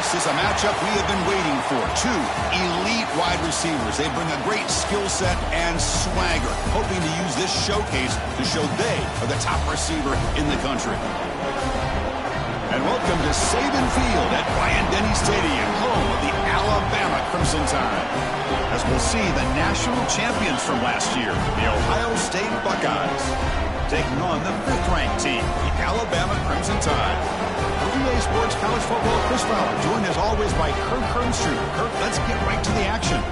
This is a matchup we have been waiting for. Two elite wide receivers. They bring a great skill set and swagger, hoping to use this showcase to show they are the top receiver in the country. And welcome to Saban Field at Bryant-Denny Stadium, home of the Alabama Crimson Tide. As we'll see the national champions from last year, the Ohio State Buckeyes, taking on the 5th-ranked team, the Alabama Crimson Tide. EA Sports College Football, Chris Fowler, joined as always by Kirk Herbstreit. Kirk, let's get right to the action.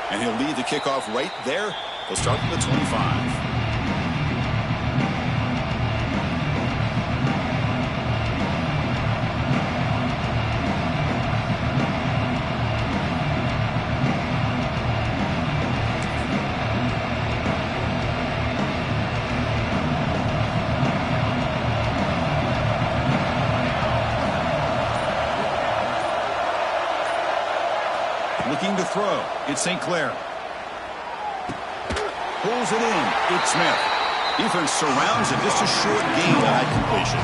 And he'll lead the kickoff right there. He'll start from the 25. Looking to throw. It's St. Clair. Pulls it in. It's Smith. Defense surrounds it. Just a short gain on that completion.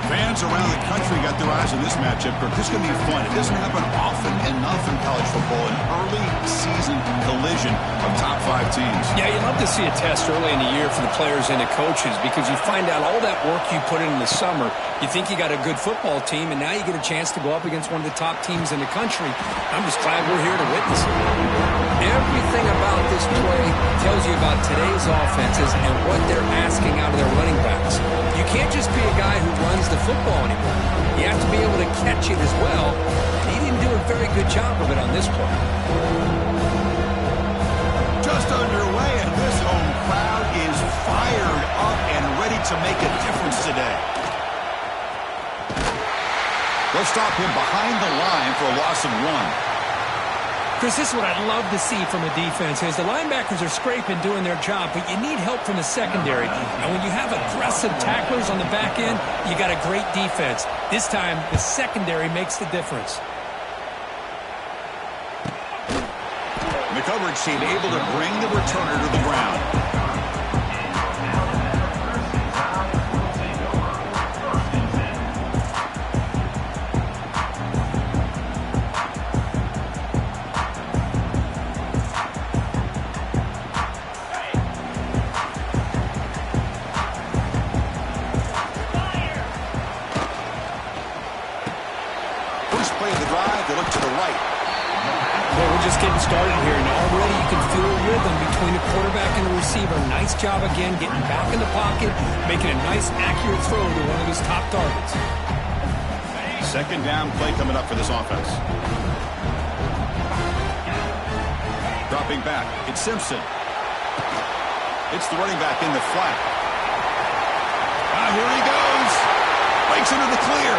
Fans around the country got their eyes on this matchup. This is going to be fun. It doesn't happen often enough in college football. An early season collision of top 5 teams. Yeah, you love to see a test early in the year for the players and the coaches because you find out all that work you put in the summer. You think you got a good football team, and now you get a chance to go up against one of the top teams in the country. I'm just glad we're here to witness it. Everything about this play tells you about today's offenses and what they're asking out of their running backs. You can't just be a guy who runs the football anymore. You have to be able to catch it as well. He didn't do a very good job of it on this play. Just underway, and this home crowd is fired up and ready to make a difference today. They'll stop him behind the line for a loss of 1. Chris, this is what I'd love to see from a defense is the linebackers are scraping, doing their job, but you need help from the secondary. And when you have aggressive tacklers on the back end, you got a great defense. This time, the secondary makes the difference. The coverage team able to bring the returner to the ground. Just getting started here, and already you can feel a rhythm between the quarterback and the receiver. Nice job again getting back in the pocket, making a nice, accurate throw to one of his top targets. Second down play coming up for this offense. Dropping back, it's Simpson. It's the running back in the flat. Here he goes. Breaks into the clear.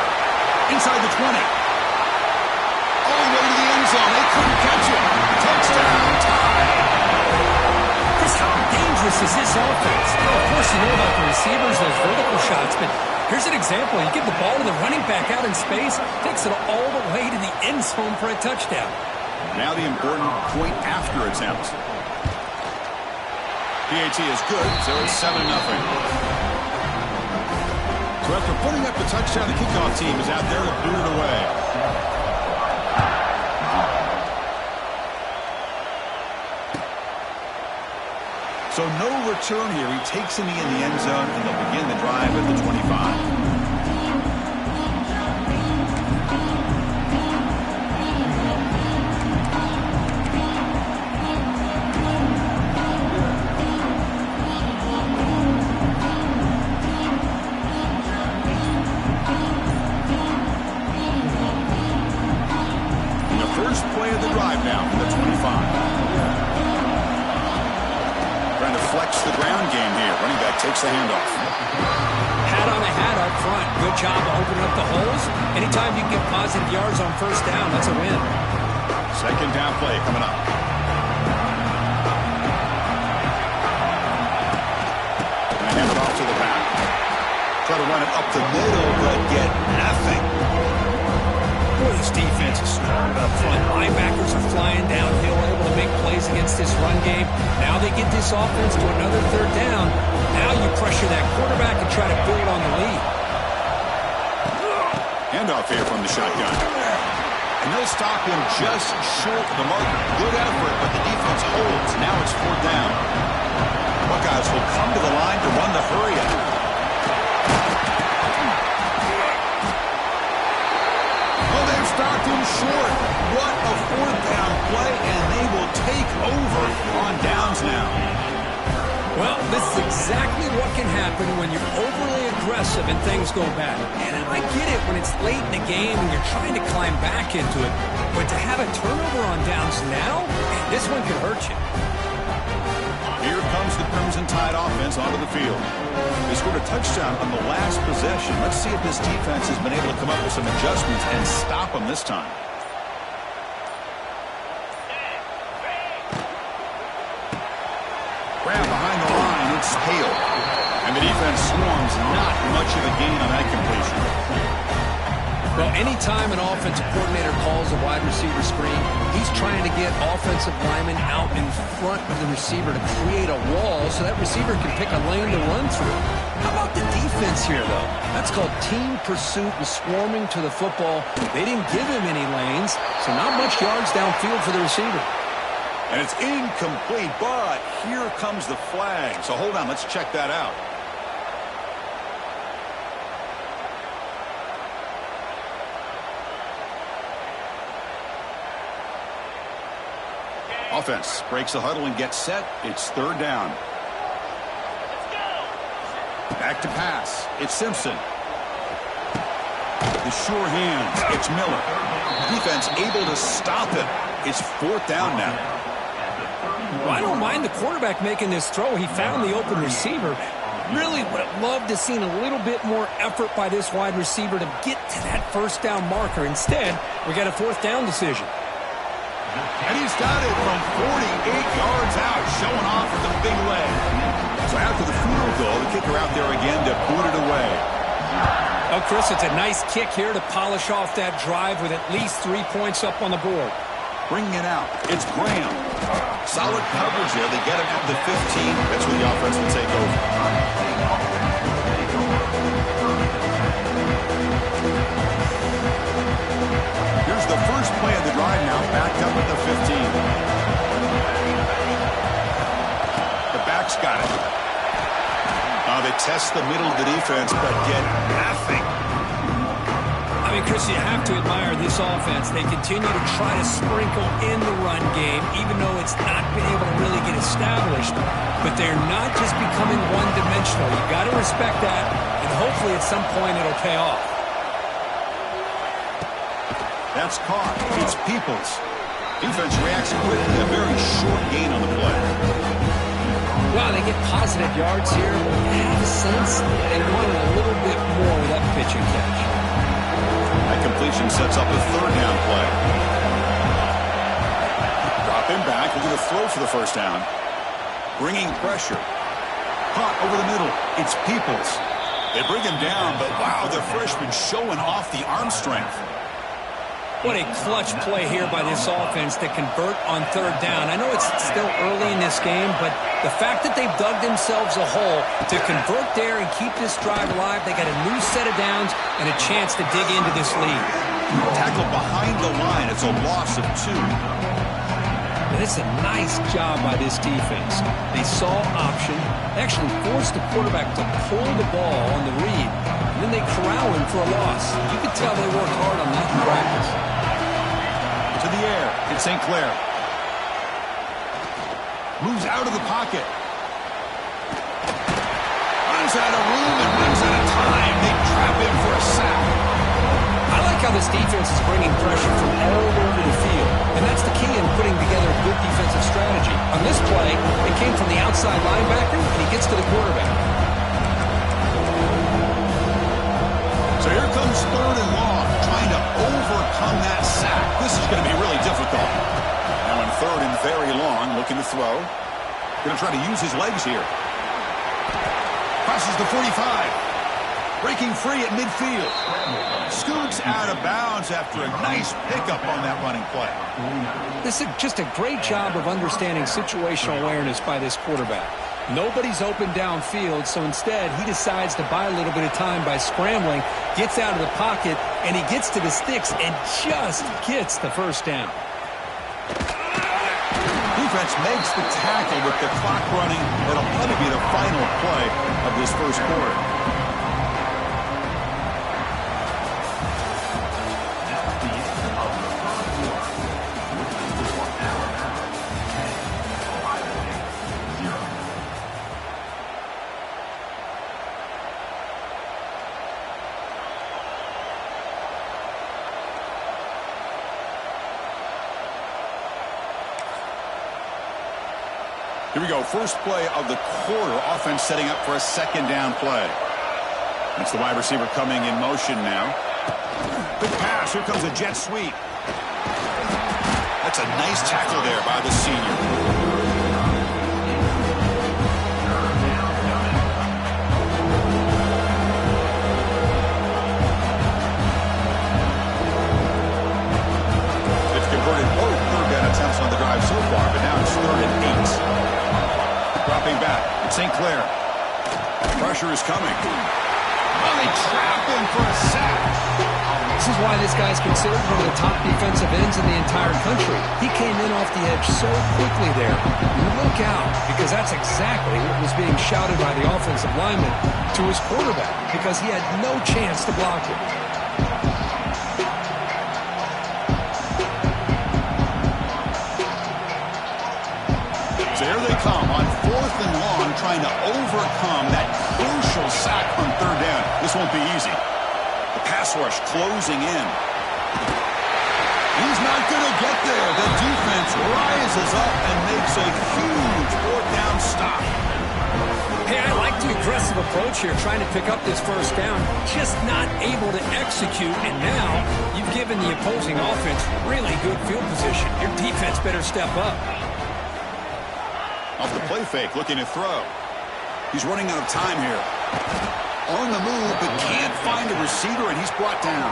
Inside the 20. All the way to the end zone. They couldn't catch it. Touchdown, Tide. Chris, how dangerous is this offense? Well, of course, you know about the receivers, those vertical shots, but here's an example. You give the ball to the running back out in space, takes it all the way to the end zone for a touchdown. Now the important point after attempt. PAT is good, so it's 7-0. So after putting up the touchdown, the kickoff team is out there to boot it away. So no return here. He takes in the end zone, and they'll begin the drive at the 25. And the first play of the drive now from the 25. Trying to flex takes the handoff. Hat on a hat up front. Good job of opening up the holes. Anytime you get positive yards on first down, that's a win. Second down play coming up. And hand it off to the back. Try to run it up the middle, but get nothing. Boy, this defense is strong up front. Linebackers are flying downhill, able to make plays against this run game. Now they get this offense to another third down. Now you pressure that quarterback and try to build on the lead. Handoff here from the shotgun. And they'll stop him just short of the marker. Good effort, but the defense holds. Now it's fourth down. Buckeyes will come to the line to run the hurry up. Oh, they've stopped him short. What a fourth down play, and they will take over on downs now. Well, this is exactly what can happen when you're overly aggressive and things go bad. And I get it when it's late in the game and you're trying to climb back into it. But to have a turnover on downs now, this one could hurt you. Here comes the Crimson Tide offense onto the field. They scored a touchdown on the last possession. Let's see if this defense has been able to come up with some adjustments and stop them this time. Grab behind the line, it's Hale. And the defense swarms, not much of a gain on that completion. Well, anytime an offensive coordinator calls a wide receiver screen, he's trying to get offensive linemen out in front of the receiver to create a wall so that receiver can pick a lane to run through. How about the defense here, though? That's called team pursuit and swarming to the football. They didn't give him any lanes, so not much yards downfield for the receiver. And it's incomplete, but here comes the flag. So hold on, let's check that out. Offense breaks the huddle and gets set. It's third down. Back to pass. It's Simpson. The sure hands. It's Miller. Defense able to stop it. It's fourth down now. Well, I don't mind the quarterback making this throw. He found the open receiver. Really would have loved to have seen a little bit more effort by this wide receiver to get to that first down marker. Instead, we got a fourth down decision. And he's got it from 48 yards out, showing off with a big leg. So after the field goal, the kicker out there again to boot it away. Oh, Chris, it's a nice kick here to polish off that drive with at least 3 points up on the board. Bringing it out, it's Graham. Solid coverage there. They get him at the 15. That's where the offense will take over. Here's the first play of the drive now, backed up at the 15. The back's got it. They test the middle of the defense, but get nothing. I mean, Chris, you have to admire this offense. They continue to try to sprinkle in the run game, even though it's not been able to really get established. But they're not just becoming one-dimensional. You've got to respect that, and hopefully at some point it'll pay off. That's caught. It's Peoples. Defense reacts quickly. A very short gain on the play. Well, they get positive yards here, but I have a sense they wanted a little bit more with that pitch and catch. That completion sets up a third down play. Drop him back. We'll do the throw for the first down. Bringing pressure. Caught over the middle. It's Peoples. They bring him down, but wow, the freshman showing off the arm strength. What a clutch play here by this offense to convert on third down. I know it's still early in this game, but the fact that they've dug themselves a hole to convert there and keep this drive alive, they got a new set of downs and a chance to dig into this lead. Tackle behind the line. It's a loss of 2. And it's a nice job by this defense. They saw option. They actually forced the quarterback to pull the ball on the read, and then they corral him for a loss. You could tell they worked hard on that in practice. To the air. It's St. Clair. Moves out of the pocket. Runs out of room and runs out of time. They trap him for a sack. I like how this defense is bringing pressure from all over the field, and that's the key in putting together a good defensive strategy. On this play, it came from the outside linebacker, and he gets to the quarterback. it's 3rd and long, trying to overcome that sack. This is going to be really difficult. Now in 3rd and very long, looking to throw. Going to try to use his legs here. Crosses the 45. Breaking free at midfield. Scoots out of bounds after a nice pickup on that running play. This is just a great job of understanding situational awareness by this quarterback. Nobody's open downfield, so instead he decides to buy a little bit of time by scrambling, gets out of the pocket, and he gets to the sticks and just gets the first down. Defense makes the tackle with the clock running. That'll probably be the final play of this first quarter. Here we go, first play of the quarter. Offense setting up for a 2nd down play. It's the wide receiver coming in motion now. Good pass, here comes a jet sweep. That's a nice tackle there by the senior. Both 3rd down attempts on the drive so far, but now it's 3rd and 8. Dropping back, it's St. Clair. Pressure is coming. Oh, they trap him for a sack. This is why this guy's considered one of the top defensive ends in the entire country. He came in off the edge so quickly there. Look out, because that's exactly what was being shouted by the offensive lineman to his quarterback, because he had no chance to block it. So here they come on 4th and long, trying to overcome that crucial sack on 3rd down. This won't be easy. The pass rush closing in. He's not going to get there. The defense rises up and makes a huge 4th down stop. Hey, I like the aggressive approach here, trying to pick up this first down, just not able to execute, and now you've given the opposing offense really good field position. Your defense better step up. Off the play fake, looking to throw. He's running out of time here. On the move, but can't find a receiver, and he's brought down.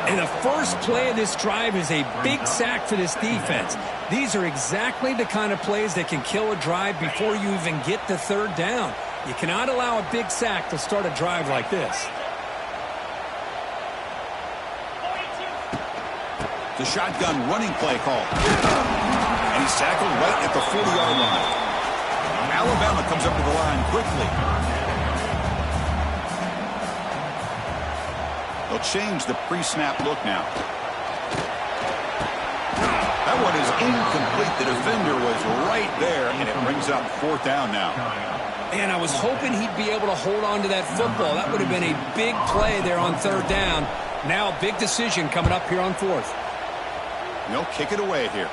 And the first play of this drive is a big sack for this defense. These are exactly the kind of plays that can kill a drive before you even get to 3rd down. You cannot allow a big sack to start a drive like this. The shotgun running play call. And he's tackled right at the 40-yard line. Alabama comes up to the line quickly. They'll change the pre-snap look now. That one is incomplete. The defender was right there, and it brings up 4th down now. And I was hoping he'd be able to hold on to that football. That would have been a big play there on 3rd down. Now a big decision coming up here on 4th. They'll kick it away here.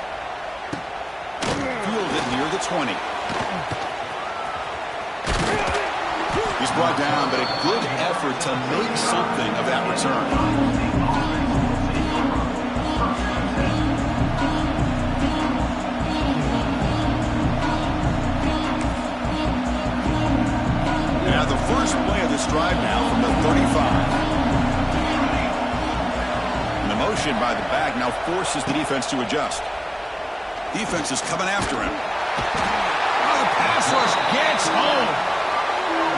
Fielded near the 20. He's brought down, but a good effort to make something of that return. Now the first play of this drive now from the 35. And the motion by the back now forces the defense to adjust. Defense is coming after him. Oh, the pass rush gets home.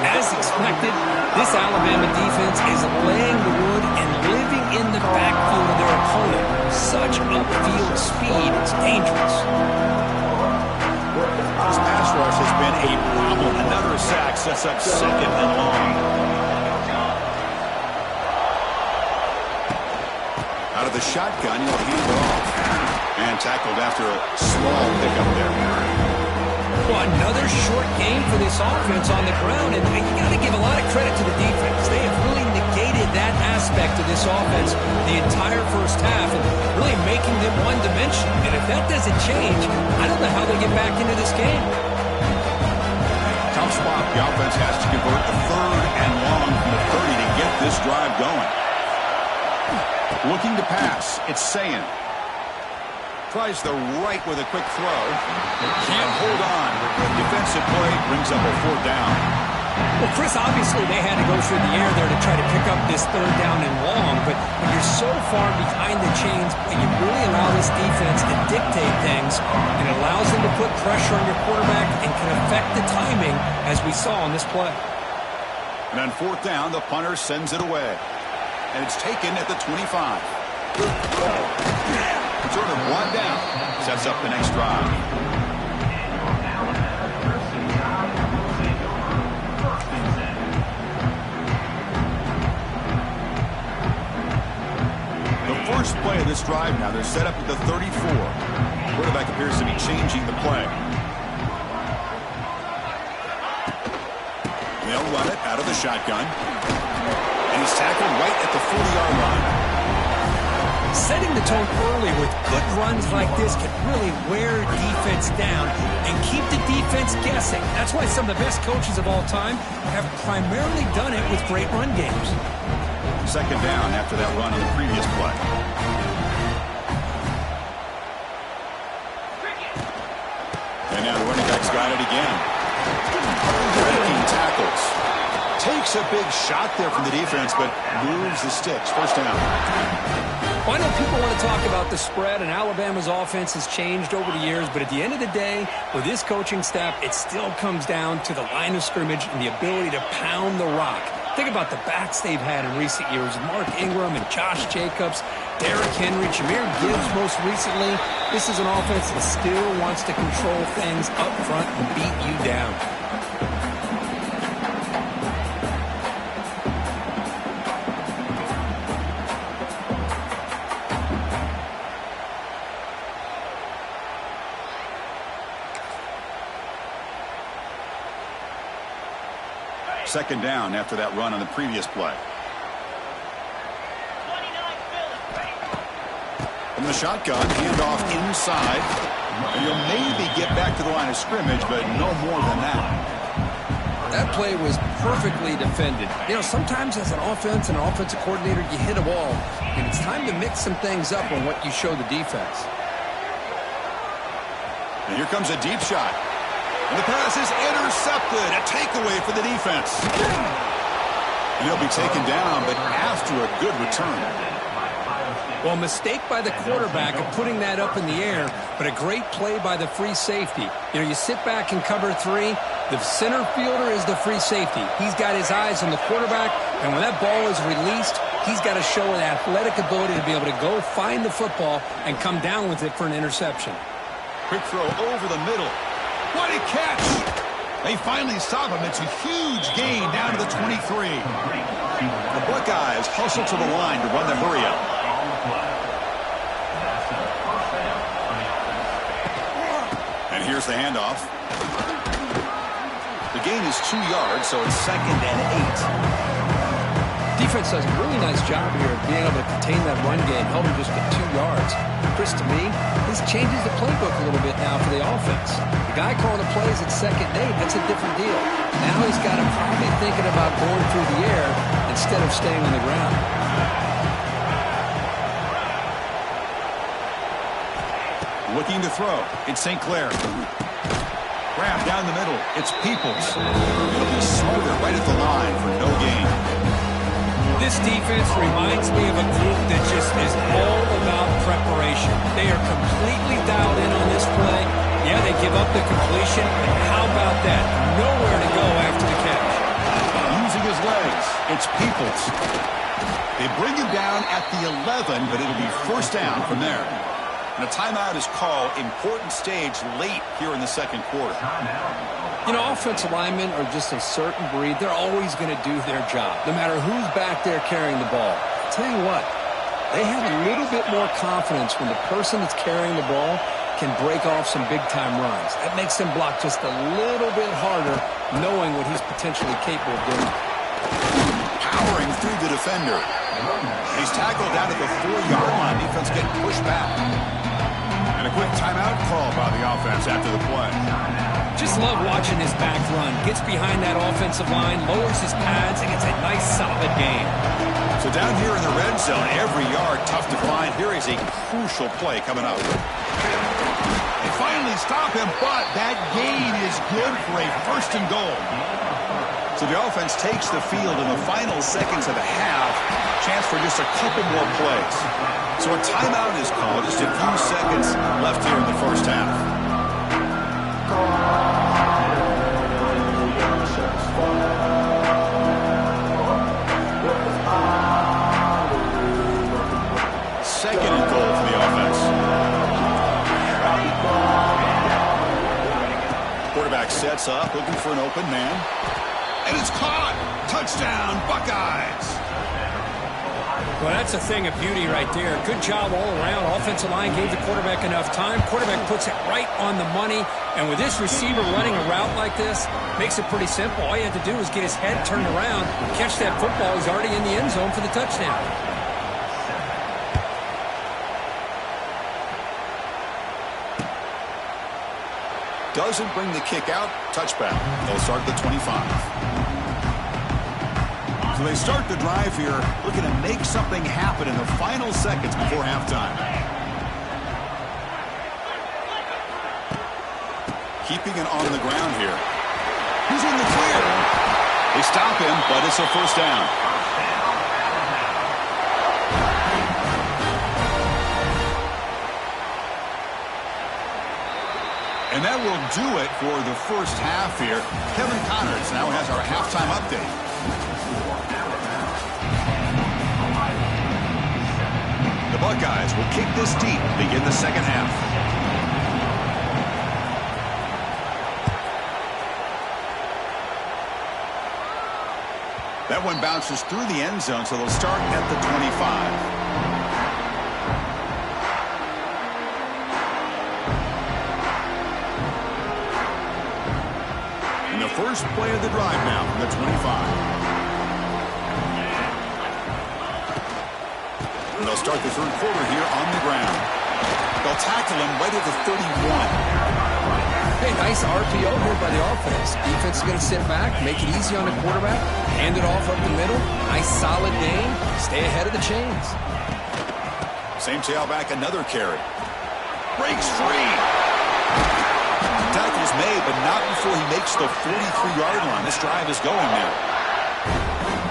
As expected, this Alabama defense is laying the wood and living in the backfield of their opponent. Such upfield speed, it's dangerous. This pass rush has been a problem. Another sack sets up 2nd and long. Out of the shotgun, he'll hand it off. And tackled after a small pickup there. Well, another short game for this offense on the ground, and you got to give a lot of credit to the defense. They have really negated that aspect of this offense the entire first half, and really making them one-dimensional. And if that doesn't change, I don't know how they get back into this game. Tough spot. The offense has to convert the 3rd and long from the 30 to get this drive going. Looking to pass. It's Sayin. Tries the right with a quick throw. Can't hold on. Good defensive play. Brings up a 4th down. Well, Chris, obviously they had to go through the air there to try to pick up this 3rd down and long, but when you're so far behind the chains, you really allow this defense to dictate things, and it allows them to put pressure on your quarterback and can affect the timing, as we saw on this play. And on 4th down, the punter sends it away. And it's taken at the 25. Sort of 1 down. Sets up the next drive. The first play of this drive now, they're set up at the 34. Quarterback appears to be changing the play. They'll run it out of the shotgun. And he's tackled right at the 40-yard line. Setting the tone early with good runs like this can really wear defense down and keep the defense guessing. That's why some of the best coaches of all time have primarily done it with great run games. 2nd down after that run on the previous play. And now the running back's got it again. Breaking tackles. Takes a big shot there from the defense, but moves the sticks. 1st down. Well, I know people want to talk about the spread, and Alabama's offense has changed over the years, but at the end of the day, with this coaching staff, it still comes down to the line of scrimmage and the ability to pound the rock. Think about the backs they've had in recent years. Mark Ingram and Josh Jacobs, Derrick Henry, Jahmyr Gibbs most recently. This is an offense that still wants to control things up front and beat you down. Second down after that run on the previous play. From the shotgun, handoff inside. And you'll maybe get back to the line of scrimmage, but no more than that. That play was perfectly defended. You know, sometimes as an offense and an offensive coordinator, you hit a wall, and it's time to mix some things up on what you show the defense. And here comes a deep shot. And the pass is intercepted. A takeaway for the defense. And he'll be taken down, but after a good return. Well, mistake by the quarterback of putting that up in the air, but a great play by the free safety. You know, you sit back in cover 3. The center fielder is the free safety. He's got his eyes on the quarterback, and when that ball is released, he's got to show an athletic ability to be able to go find the football and come down with it for an interception. Quick throw over the middle. What a catch! They finally stop him. It's a huge gain down to the 23. The Buckeyes hustle to the line to run the hurry up. And here's the handoff. The gain is 2 yards, so it's 2nd and 8. Defense does a really nice job here of being able to contain that run game, held him just at 2 yards. Chris, to me, this changes the playbook a little bit now for the offense. The guy calling the plays at 2nd and 8, that's a different deal. Now he's got him probably thinking about going through the air instead of staying on the ground. Looking to throw. It's St. Clair. Grab down the middle. It's Peoples. He'll be smarter right at the line for no gain. This defense reminds me of a group that just is all about preparation. They are completely dialed in on this play. Yeah, they give up the completion, but how about that? Nowhere to go after the catch. Using his legs, it's Peoples. They bring him down at the 11, but it'll be 1st down from there. And a timeout is called. Important stage late here in the 2nd quarter. You know, offensive linemen are just a certain breed. They're always going to do their job, no matter who's back there carrying the ball. I'll tell you what, they have a little bit more confidence when the person that's carrying the ball can break off some big-time runs. That makes them block just a little bit harder, knowing what he's potentially capable of doing. Powering through the defender. He's tackled down at the 4-yard line. Defense getting pushed back. And a quick timeout call by the offense after the play. Just love watching this back run. Gets behind that offensive line, lowers his pads, and gets a nice solid gain. So down here in the red zone, every yard tough to find. Here is a crucial play coming up. They finally stop him, but that gain is good for a first and goal. So the offense takes the field in the final seconds of the half. Chance for just a couple more plays. So a timeout is called. Just a few seconds left here in the first half. Second and goal for the offense. Quarterback sets up, looking for an open man. And it's caught. Touchdown, Buckeyes. Well, that's a thing of beauty right there. Good job all around. Offensive line gave the quarterback enough time. Quarterback puts it right on the money. And with this receiver running a route like this, makes it pretty simple. All you have to do is get his head turned around, catch that football. He's already in the end zone for the touchdown. Doesn't bring the kick out. Touchback. They'll start at the 25. So they start the drive here, looking to make something happen in the final seconds before halftime. Keeping it on the ground here. He's in the clear. They stop him, but it's a first down. And that will do it for the first half here. Kevin Connors now has our halftime update. The Buckeyes will kick this deep to begin the second half. That one bounces through the end zone, so they'll start at the 25. First play of the drive now from the 25. And they'll start the third quarter here on the ground. They'll tackle him right at the 31. Hey, nice RPO here by the offense. Defense is going to sit back, make it easy on the quarterback, hand it off up the middle. Nice solid gain. Stay ahead of the chains. Same tailback, another carry. Breaks free. Tackle's made, but not before he makes the 43-yard line. This drive is going now.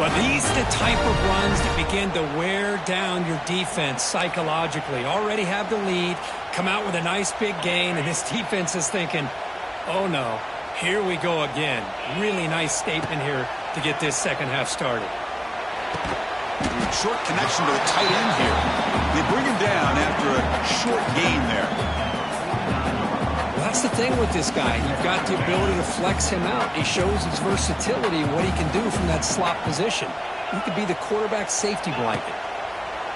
But these are the type of runs that begin to wear down your defense psychologically. Already have the lead, come out with a nice big gain, and this defense is thinking, oh no, here we go again. Really nice statement here to get this second half started. Short connection to the tight end here. They bring him down after a short gain there. That's the thing with this guy. You've got the ability to flex him out. He shows his versatility and what he can do from that slot position. He could be the quarterback safety blanket.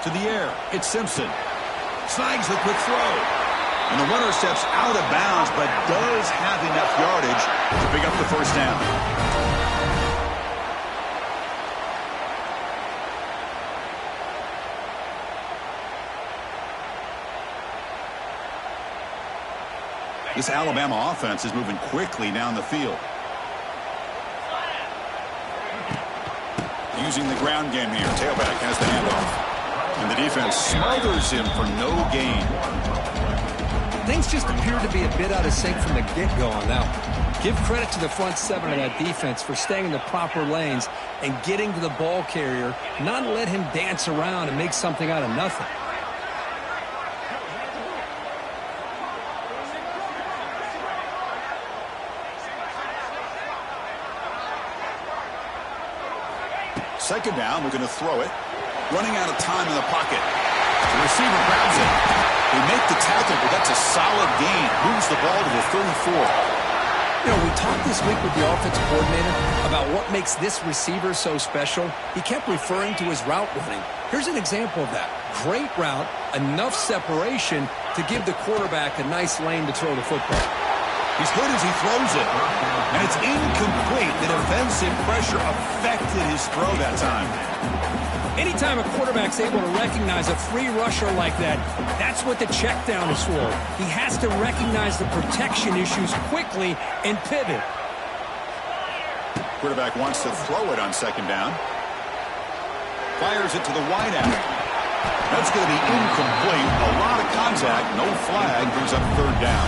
To the air, it's Simpson. Snags the quick throw. And the runner steps out of bounds, but does have enough yardage to pick up the first down. This Alabama offense is moving quickly down the field. Using the ground game here. Tailback has the handoff. And the defense smothers him for no gain. Things just appear to be a bit out of sync from the get-go on that one. Give credit to the front seven of that defense for staying in the proper lanes and getting to the ball carrier, not let him dance around and make something out of nothing. Second down, we're going to throw it. Running out of time in the pocket. The receiver grabs it. They make the tackle, but that's a solid gain. Moves the ball to the 34. You know, we talked this week with the offensive coordinator about what makes this receiver so special. He kept referring to his route running. Here's an example of that. Great route, enough separation to give the quarterback a nice lane to throw the football. He's good as he throws it. And it's incomplete. The defensive pressure affected his throw that time. Anytime a quarterback's able to recognize a free rusher like that, that's what the check down is for. He has to recognize the protection issues quickly and pivot. Quarterback wants to throw it on second down. Fires it to the wideout. That's going to be incomplete. A lot of contact. No flag. Brings up third down.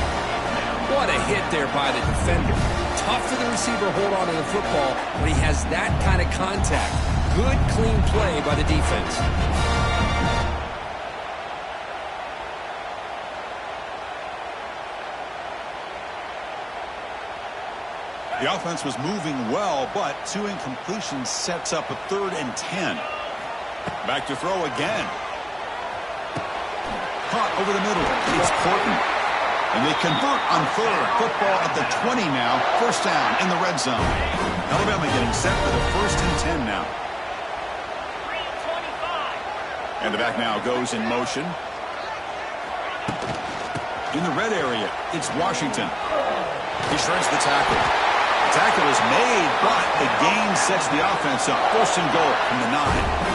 What a hit there by the defender. Tough for the receiver to hold on to the football when he has that kind of contact. Good, clean play by the defense. The offense was moving well, but 2 incompletions sets up a 3rd and 10. Back to throw again. Caught over the middle. It's Horton. And they convert on 3rd. Football at the 20 now. First down in the red zone. Alabama getting set for the 1st and 10 now. And the back now goes in motion. In the red area, it's Washington. He shreds the tackle. The tackle is made, but the gain sets the offense up. 1st and goal from the 9.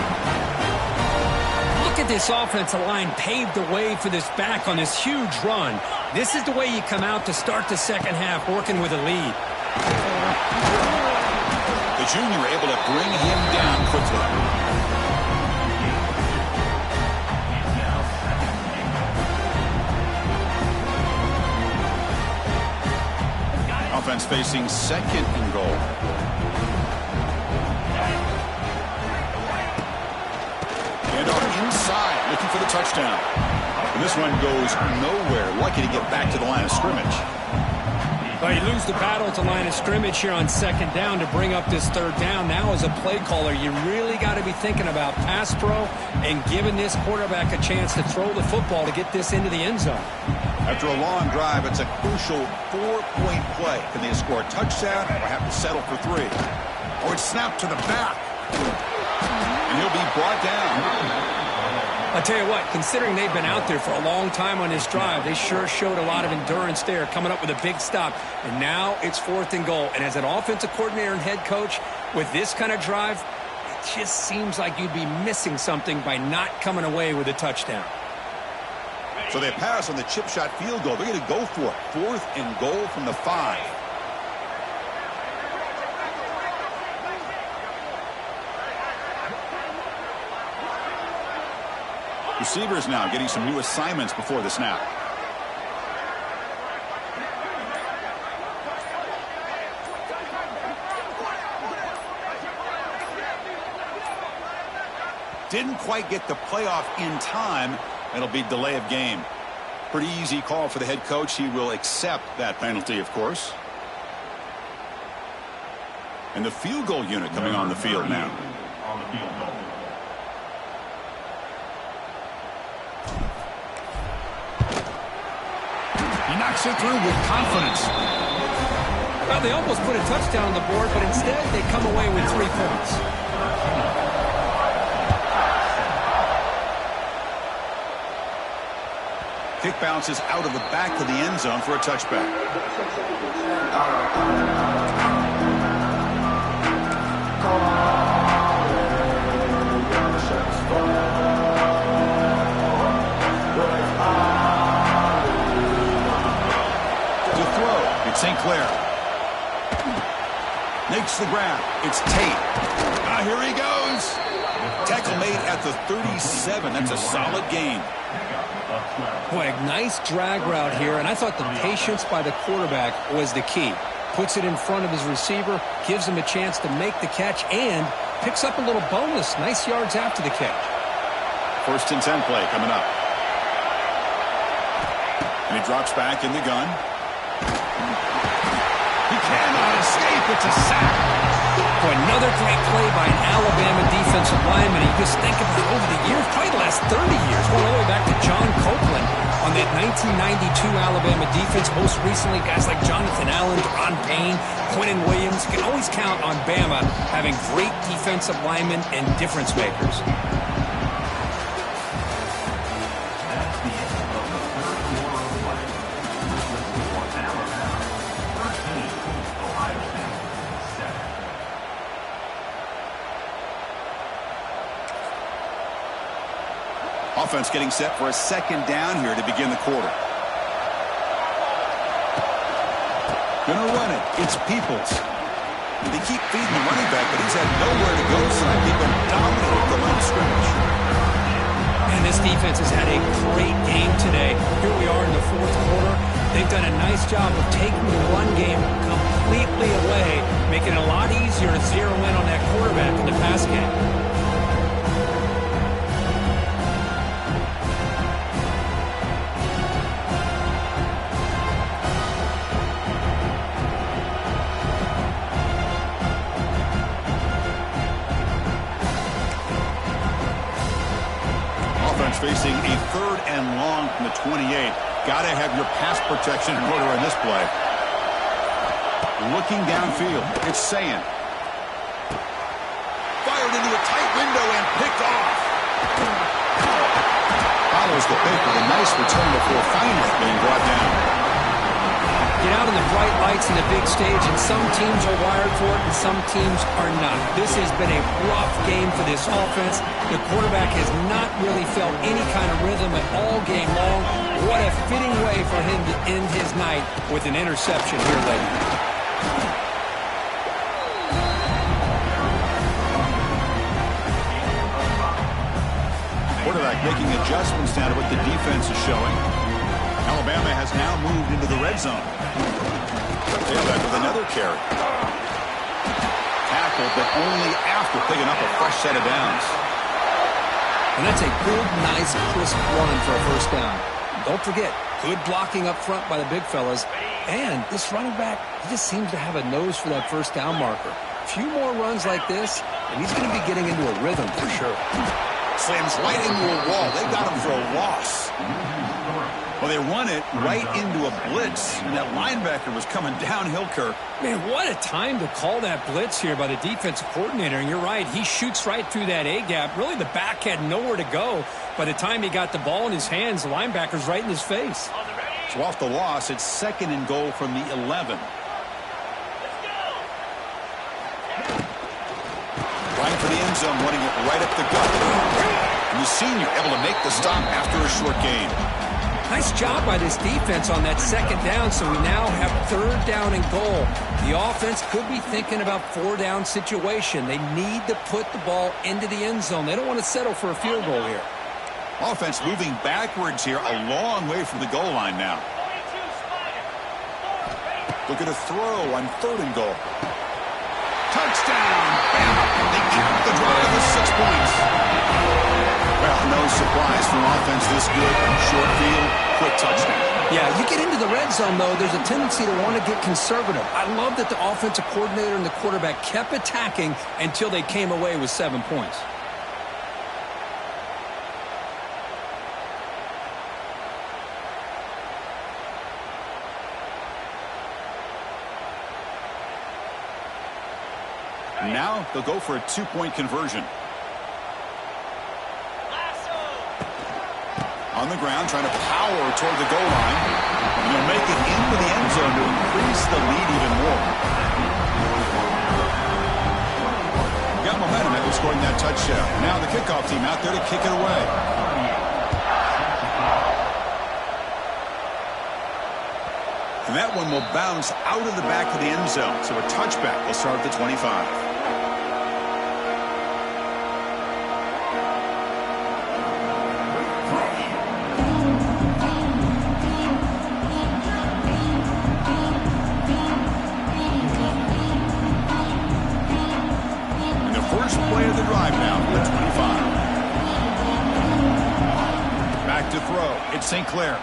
Look at this offensive line paved the way for this back on this huge run. This is the way you come out to start the second half, working with a lead. The junior able to bring him down quickly. Offense facing 2nd and goal. And on inside, looking for the touchdown. And this one goes nowhere. Lucky to get back to the line of scrimmage. Well, you lose the battle at the line of scrimmage here on 2nd down to bring up this 3rd down. Now, as a play caller, you really got to be thinking about pass pro and giving this quarterback a chance to throw the football to get this into the end zone. After a long drive, it's a crucial 4-point play. Can they score a touchdown or have to settle for 3? Or it's snapped to the back. And he'll be brought down. I'll tell you what, considering they've been out there for a long time on this drive, they sure showed a lot of endurance there, coming up with a big stop. And now it's 4th and goal. And as an offensive coordinator and head coach, with this kind of drive, it just seems like you'd be missing something by not coming away with a touchdown. So they pass on the chip shot field goal. They're going to go for it. 4th and goal from the 5. Receivers now getting some new assignments before the snap. Didn't quite get the playoff in time. It'll be delay of game. Pretty easy call for the head coach. He will accept that penalty, of course. And the field goal unit coming on the field now. He knocks it through with confidence. Well, they almost put a touchdown on the board, but instead they come away with 3 points. Kick bounces out of the back of the end zone for a touchback. To throw, it's St. Clair. Makes the grab. It's Tate. Here he goes. Tackle made at the 37. That's a solid gain. Boy, a nice drag route here, and I thought the patience by the quarterback was the key. Puts it in front of his receiver, gives him a chance to make the catch, and picks up a little bonus. Nice yards after the catch. 1st and 10 play coming up. And he drops back in the gun. He cannot escape. It's a sack. Boy, another great play by an Alabama defensive lineman. You just think about over the years, probably the last 30 years, going all the way back to John Copeland on that 1992 Alabama defense. Most recently, guys like Jonathan Allen, Ron Payne, Quinnen Williams. You can always count on Bama having great defensive linemen and difference makers. Offense getting set for a 2nd down here to begin the quarter. Gonna run it. It's Peoples. They keep feeding the running back, but he's had nowhere to go tonight. They've been dominant at the line of scrimmage. And this defense has had a great game today. Here we are in the fourth quarter. They've done a nice job of taking the run game completely away, making it a lot easier to zero in on that quarterback in the pass game. Facing a 3rd and long from the 28. Got to have your pass protection in order in this play. Looking downfield. It's Sayin. Fired into a tight window and picked off. Follows the pick with a nice return before finally being brought down. Get out in the bright lights in the big stage, and some teams are wired for it and some teams are not. This has been a rough game for this offense. The quarterback has not really felt any kind of rhythm at all game long. What a fitting way for him to end his night with an interception here later. Quarterback making adjustments now to what the defense is showing. Alabama has now moved into the red zone. Tailback with another carry. Tackled, but only after picking up a fresh set of downs. And that's a good, nice, crisp run for a first down. Don't forget, good blocking up front by the big fellas. And this running back, he just seems to have a nose for that first down marker. A few more runs like this, and he's going to be getting into a rhythm for sure. Slams right into a wall. They got him for a loss. Well, they run it right into a blitz, and that linebacker was coming downhill, Kirk. Man, what a time to call that blitz here by the defensive coordinator. And you're right, he shoots right through that A-gap. Really, the back had nowhere to go. By the time he got the ball in his hands, the linebacker's right in his face. So off the loss, it's 2nd and goal from the 11. Right for the end zone, running it right up the gut. And the senior able to make the stop after a short gain. Nice job by this defense on that 2nd down, so we now have 3rd down and goal. The offense could be thinking about 4-down situation. They need to put the ball into the end zone. They don't want to settle for a field goal here. Offense moving backwards here, a long way from the goal line now. Look at a throw on 3rd and goal. Touchdown! Bama! They cap the drive with 6 points. Well, no surprise from offense this good. Short field, quick touchdown. Yeah, you get into the red zone, though, there's a tendency to want to get conservative. I love that the offensive coordinator and the quarterback kept attacking until they came away with 7 points. Now they'll go for a 2-point conversion. On the ground, trying to power toward the goal line. And they'll make it into the end zone to increase the lead even more. Got momentum after scoring that touchdown. Now the kickoff team out there to kick it away. And that one will bounce out of the back of the end zone. So a touchback will start at the 25. It's St. Clair.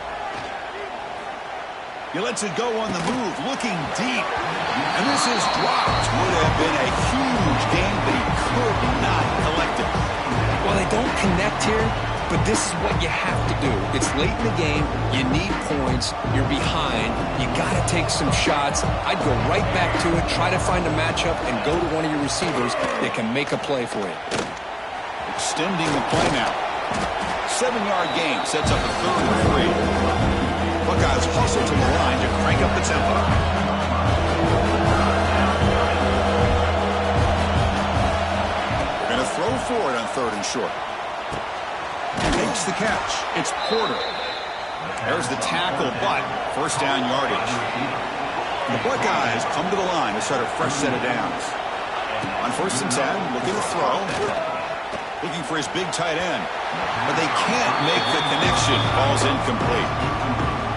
He lets it go on the move, looking deep. And this is dropped. Would have been a huge game, but he could not collect it. Well, they don't connect here, but this is what you have to do. It's late in the game. You need points. You're behind. You got to take some shots. I'd go right back to it, try to find a matchup, and go to one of your receivers that can make a play for you. Extending the play now. 7-yard gain sets up a 3rd and 3. Buckeyes hustle to the line to crank up the tempo. They're going to throw for it on 3rd and short. Makes the catch. It's Porter. There's the tackle, but first down yardage. The Buckeyes come to the line to start a fresh set of downs. On 1st and 10, looking to throw. Looking for his big tight end. But they can't make the connection. Ball's incomplete.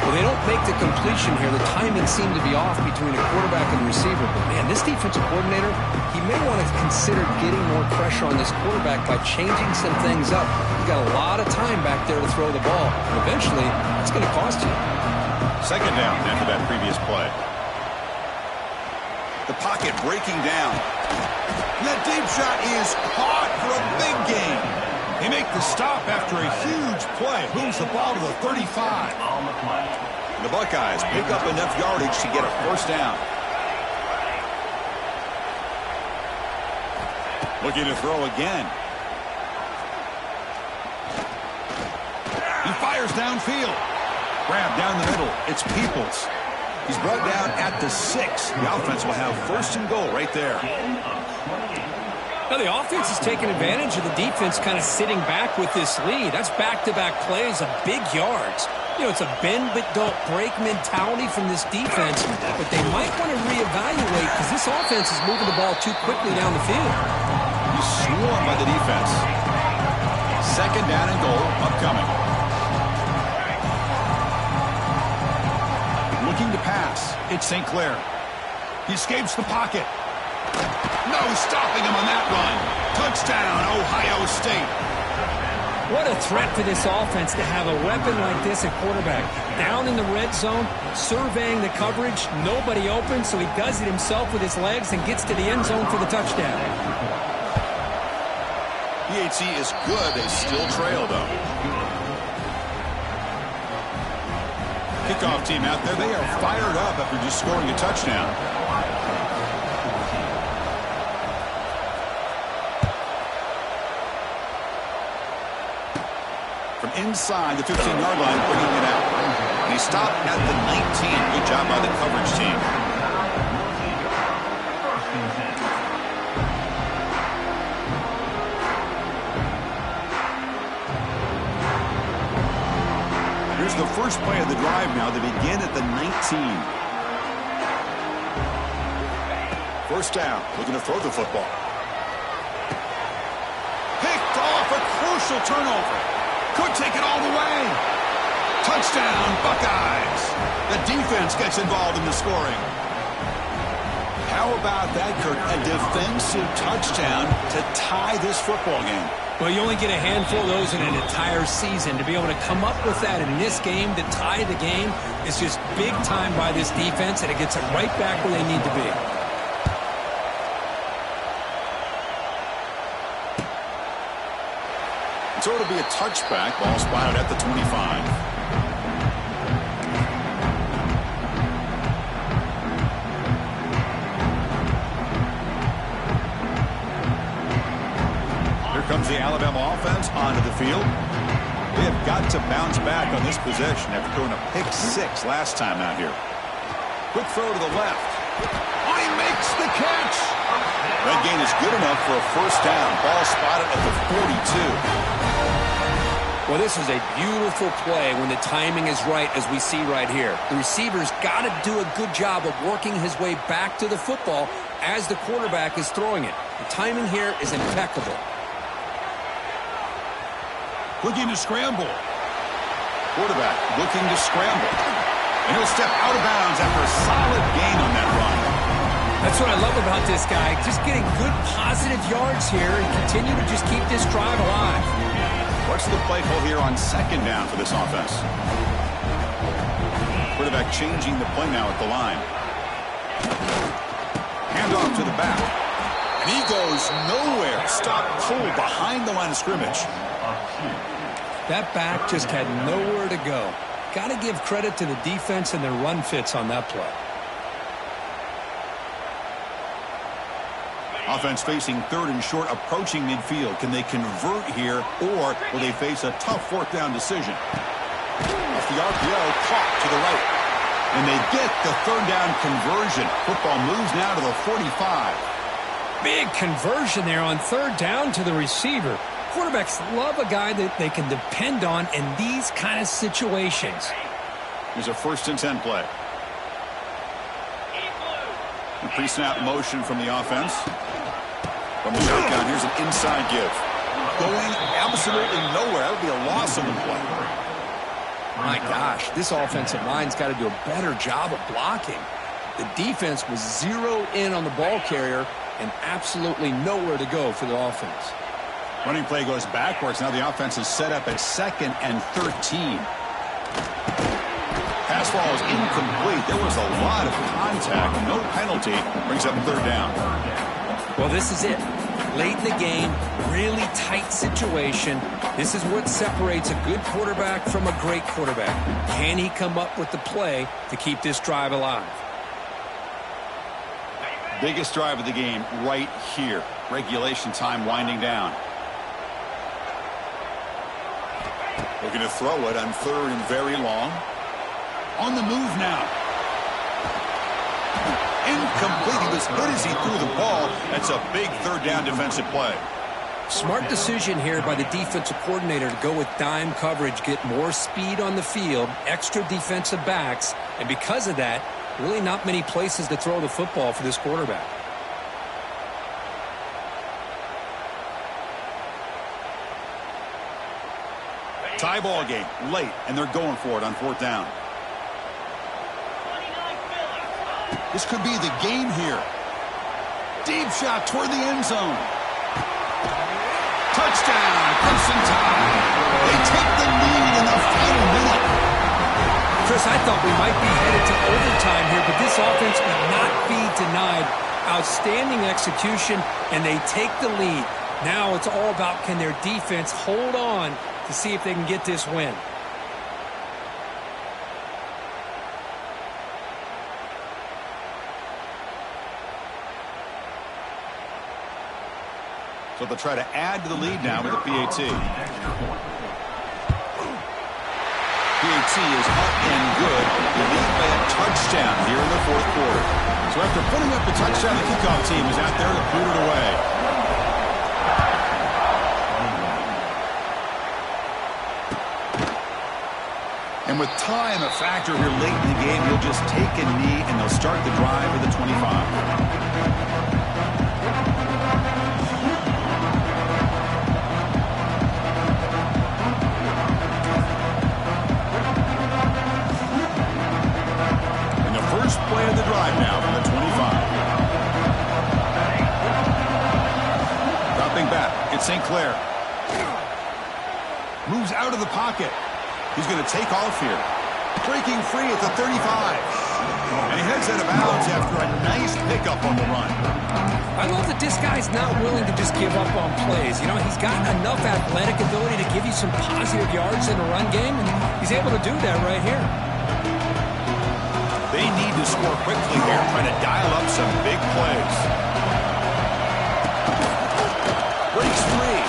Well, they don't make the completion here. The timing seemed to be off between a quarterback and the receiver. But, man, this defensive coordinator, he may want to consider getting more pressure on this quarterback by changing some things up. You got a lot of time back there to throw the ball. And eventually, it's going to cost you. 2nd down after that previous play. The pocket breaking down. And that deep shot is caught for a big gain. They make the stop after a huge play. Moves the ball to the 35. The Buckeyes pick up enough yardage to get a 1st down. Looking to throw again. He fires downfield. Grab down the middle. It's Peoples. He's brought down at the 6. The offense will have 1st and goal right there. Now the offense is taking advantage of the defense kind of sitting back with this lead. That's back-to-back plays of big yards. You know, it's a bend but don't break mentality from this defense, but they might want to reevaluate because this offense is moving the ball too quickly down the field. He's swarmed by the defense. 2nd down and goal upcoming. Looking to pass. It's St. Clair. He escapes the pocket. No stopping him on that run. Touchdown, Ohio State. What a threat for this offense to have a weapon like this at quarterback. Down in the red zone, surveying the coverage, nobody open, so he does it himself with his legs and gets to the end zone for the touchdown. PHC is good. They still trail, though. Kickoff team out there, they are fired up after just scoring a touchdown. From inside the 15-yard line, bringing it out. And he stopped at the 19. Good job by the coverage team. Here's the first play of the drive now. They begin at the 19. 1st down, looking to throw the football. Picked off, a crucial turnover. Could take it all the way. Touchdown, Buckeyes. The defense gets involved in the scoring. How about that, Kirk? A defensive touchdown to tie this football game. Well, you only get a handful of those in an entire season. To be able to come up with that in this game, to tie the game, is just big time by this defense, and it gets them right back where they need to be. So it'll be a touchback. Ball spotted at the 25. Comes the Alabama offense onto the field. They have got to bounce back on this possession after throwing a pick 6 last time out here. Quick throw to the left. Oh, he makes the catch. That gain is good enough for a 1st down. Ball spotted at the 42. Well, this is a beautiful play when the timing is right, as we see right here. The receiver's got to do a good job of working his way back to the football as the quarterback is throwing it. The timing here is impeccable. Looking to scramble. Quarterback looking to scramble. And he'll step out of bounds after a solid gain on that run. That's what I love about this guy. Just getting good positive yards here and continue to just keep this drive alive. What's the play call here on 2nd down for this offense? Quarterback changing the play now at the line. Hand off to the back. And he goes nowhere. Stop cold behind the line of scrimmage. That back just had nowhere to go. Got to give credit to the defense and their run fits on that play. Offense facing 3rd and short, approaching midfield. Can they convert here, or will they face a tough 4th down decision? Off the RPO, caught to the right. And they get the 3rd down conversion. Football moves now to the 45. Big conversion there on 3rd down to the receiver. Quarterbacks love a guy that they can depend on in these kind of situations. Here's a 1st and 10 play. Pre-snap motion from the offense. From the shotgun, here's an inside give. Going absolutely nowhere. That would be a loss on the play. My gosh, this offensive line's got to do a better job of blocking. The defense was zeroed in on the ball carrier and absolutely nowhere to go for the offense. Running play goes backwards. Now the offense is set up at 2nd and 13. Pass ball is incomplete. There was a lot of contact. No penalty. Brings up 3rd down. Well, this is it. Late in the game, really tight situation. This is what separates a good quarterback from a great quarterback. Can he come up with the play to keep this drive alive? Biggest drive of the game right here. Regulation time winding down. Looking to throw it on 3rd and very long. On the move now. Incomplete. He was hit as he threw the ball. That's a big 3rd down defensive play. Smart decision here by the defensive coordinator to go with dime coverage, get more speed on the field, extra defensive backs, and because of that, really not many places to throw the football for this quarterback. Tie ball game late, and they're going for it on 4th down. This could be the game here. Deep shot toward the end zone. Touchdown, Crimson Tide. They take the lead in the final minute. Chris, I thought we might be headed to overtime here, but this offense would not be denied. Outstanding execution, and they take the lead. Now it's all about can their defense hold on to see if they can get this win. So they'll try to add to the lead now with a PAT. PAT is up and good. The lead by a touchdown here in the 4th quarter. So after putting up the touchdown, the kickoff team is out there to put it away. And with time a factor here late in the game, he'll just take a knee and they'll start the drive at the 25. First play of the drive now from the 25. Dropping back, it's St. Clair. Moves out of the pocket. He's going to take off here. Breaking free at the 35. And he heads out of bounds after a nice pickup on the run. I love that this guy's not willing to just give up on plays. You know, he's got enough athletic ability to give you some positive yards in a run game, and he's able to do that right here. They need to score quickly here, trying to dial up some big plays. Breaks free.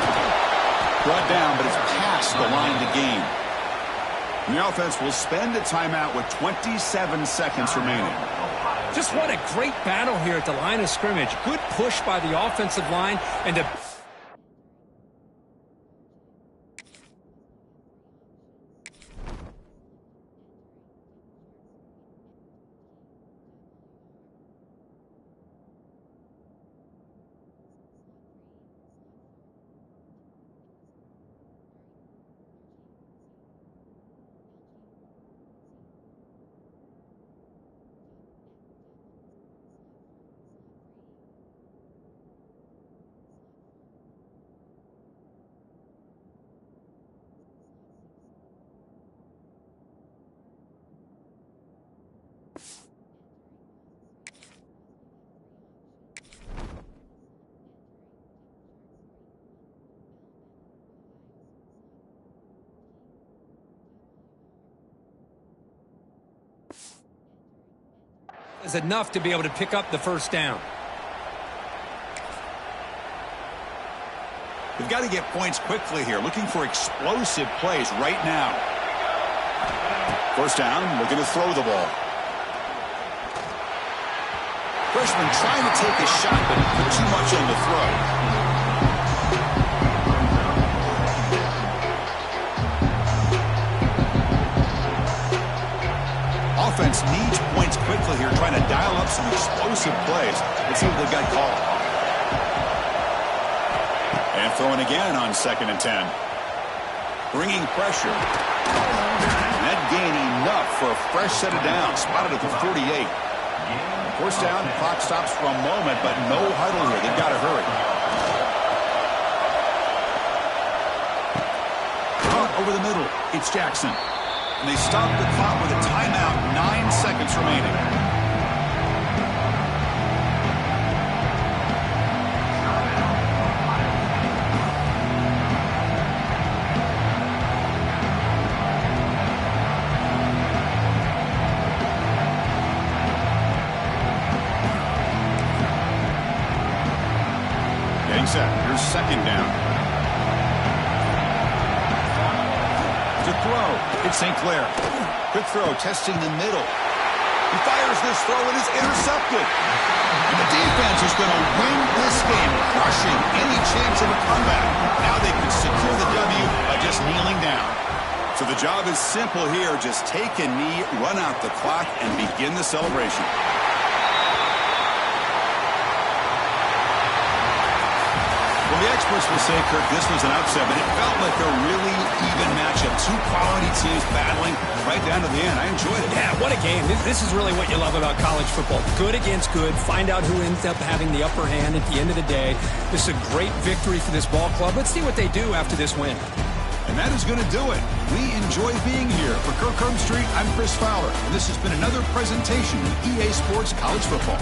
Brought down, but it's past the line to gain. And the offense will spend a timeout with 27 seconds remaining. Just what a great battle here at the line of scrimmage. Good push by the offensive line, and the is enough to be able to pick up the first down. They've got to get points quickly here, looking for explosive plays right now. First down, looking to throw the ball. Freshman trying to take a shot, but put too much on the throw. Offense needs points quickly here, trying to dial up some explosive plays. Let's see what they've got called. And throwing again on 2nd and 10. Bringing pressure. And that gain enough for a fresh set of downs. Spotted at the 48. First down, clock stops for a moment, but no huddle here. They've got to hurry. Over the middle, it's Jackson. And they stop the clock with a timeout, 9 seconds remaining. Getting set. Here's 2nd down. To throw, it's St. Clair. Quick throw, testing the middle. He fires this throw, it is intercepted. And the defense is going to win this game, crushing any chance of a comeback. Now they can secure the W by just kneeling down. So the job is simple here. Just take a knee, run out the clock, and begin the celebration. Well, the experts will say, Kirk, this was an upset, but it felt like a really even matchup. Two quality teams battling right down to the end. I enjoyed it. Yeah, what a game. This is really what you love about college football. Good against good. Find out who ends up having the upper hand at the end of the day. This is a great victory for this ball club. Let's see what they do after this win. And that is going to do it. We enjoy being here. For Kirk Herbstreit, I'm Chris Fowler, and this has been another presentation of EA Sports College Football.